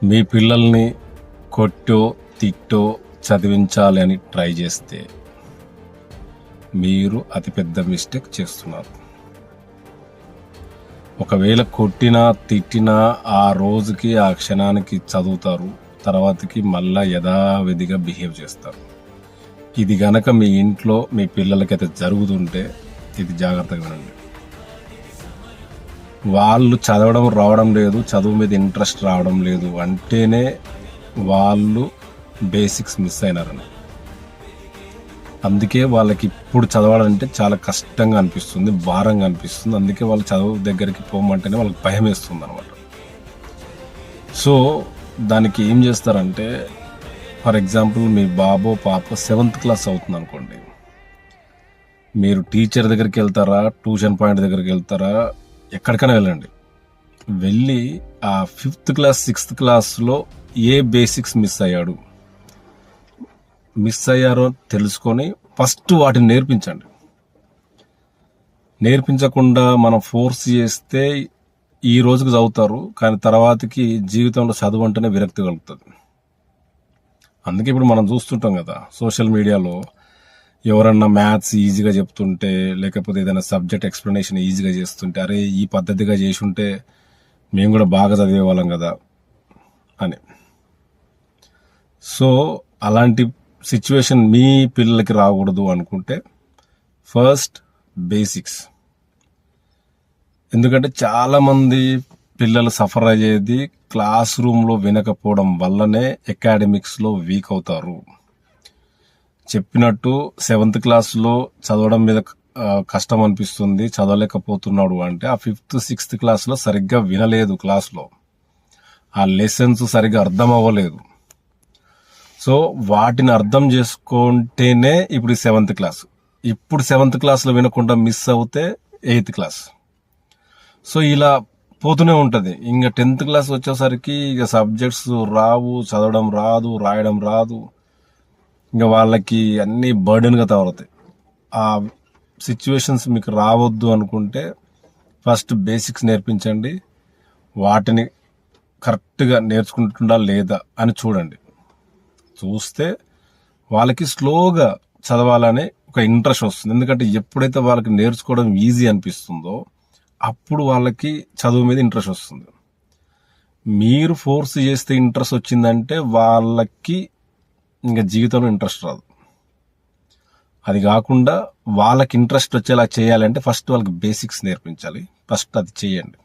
మీ పిల్లల్ని కొట్టో తిట్టో చదివించాలి అని ట్రై చేస్తే మీరు అతిపెద్ద మిస్టేక్ చేస్తున్నారు. ఒకవేళ కొట్టినా తిట్టినా ఆ రోజుకి ఆ క్షణానికి చదువుతారు, తర్వాతకి మళ్ళా యథావిధిగా బిహేవ్ చేస్తారు. ఇది గనక మీ ఇంట్లో మీ పిల్లలకైతే జరుగుతుంటే ఇది జాగ్రత్తగా వినండి. వాళ్ళు చదవడం రావడం లేదు, చదువు మీద ఇంట్రెస్ట్ రావడం లేదు అంటేనే వాళ్ళు బేసిక్స్ మిస్ అయినారని. అందుకే వాళ్ళకి ఇప్పుడు చదవాలంటే చాలా కష్టంగా అనిపిస్తుంది, భారంగా అనిపిస్తుంది. అందుకే వాళ్ళు చదువు దగ్గరికి పోమంటేనే వాళ్ళకి భయం వేస్తుంది అనమాట. సో దానికి ఏం చేస్తారంటే, ఫర్ ఎగ్జాంపుల్ మీ బాబో పాప 7th క్లాస్ అవుతుంది అనుకోండి, మీరు టీచర్ దగ్గరికి వెళ్తారా, ట్యూషన్ పాయింట్ దగ్గరికి వెళ్తారా, ఎక్కడికైనా వెళ్ళండి. వెళ్ళి ఆ 5th క్లాస్ 6th క్లాస్లో ఏ బేసిక్స్ మిస్ అయ్యారో తెలుసుకొని ఫస్ట్ వాటిని నేర్పించండి. నేర్పించకుండా మనం ఫోర్స్ చేస్తే ఈ రోజుకి చదువుతారు, కానీ తర్వాతకి జీవితంలో చదువు అంటేనే విరక్తి కలుగుతుంది. అందుకే ఇప్పుడు మనం చూస్తుంటాం కదా, సోషల్ మీడియాలో ఎవరన్నా మ్యాథ్స్ ఈజీగా చెప్తుంటే, లేకపోతే ఏదైనా సబ్జెక్ట్ ఎక్స్ప్లెనేషన్ ఈజీగా చేస్తుంటే, అరే ఈ పద్ధతిగా చేసి ఉంటే మేము కూడా బాగా చదివేవాళ్ళం కదా అని. సో అలాంటి సిచ్యువేషన్ మీ పిల్లలకి రాకూడదు అనుకుంటే ఫస్ట్ బేసిక్స్. ఎందుకంటే చాలామంది పిల్లలు సఫర్ అయ్యేది క్లాస్ రూమ్లో వినకపోవడం వల్లనే అకాడమిక్స్లో వీక్ అవుతారు. చెప్పినట్టు 7th క్లాస్లో చదవడం మీద కష్టం అనిపిస్తుంది, చదవలేకపోతున్నాడు అంటే ఆ 5th 6th క్లాస్లో సరిగ్గా వినలేదు, క్లాస్లో ఆ లెసన్స్ సరిగ్గా అర్థం అవ్వలేదు. సో వాటిని అర్థం చేసుకుంటేనే ఇప్పుడు 7th క్లాస్. ఇప్పుడు 7th క్లాస్లో వినకుండా మిస్ అవుతే 8th క్లాస్. సో ఇలా పోతూనే ఉంటుంది. ఇంకా 10th క్లాస్ వచ్చేసరికి ఇక సబ్జెక్ట్స్ రావు, చదవడం రాదు, రాయడం రాదు, ఇంకా వాళ్ళకి అన్నీ బర్డెన్గా తయారవుతాయి. ఆ సిచ్యువేషన్స్ మీకు రావద్దు అనుకుంటే ఫస్ట్ బేసిక్స్ నేర్పించండి. వాటిని కరెక్ట్గా నేర్చుకుంటుందా లేదా అని చూడండి. చూస్తే వాళ్ళకి స్లోగా చదవాలనే ఒక ఇంట్రెస్ట్ వస్తుంది. ఎందుకంటే ఎప్పుడైతే వాళ్ళకి నేర్చుకోవడం ఈజీ అనిపిస్తుందో అప్పుడు వాళ్ళకి చదువు మీద ఇంట్రెస్ట్ వస్తుంది. మీరు ఫోర్స్ చేస్తే ఇంట్రెస్ట్ వచ్చిందంటే వాళ్ళకి ఇంకా జీవితంలో ఇంట్రెస్ట్ రాదు. అది కాకుండా వాళ్ళకి ఇంట్రెస్ట్ వచ్చేలా చేయాలంటే ఫస్ట్ వాళ్ళకి బేసిక్స్ నేర్పించాలి. ఫస్ట్ అది చేయండి.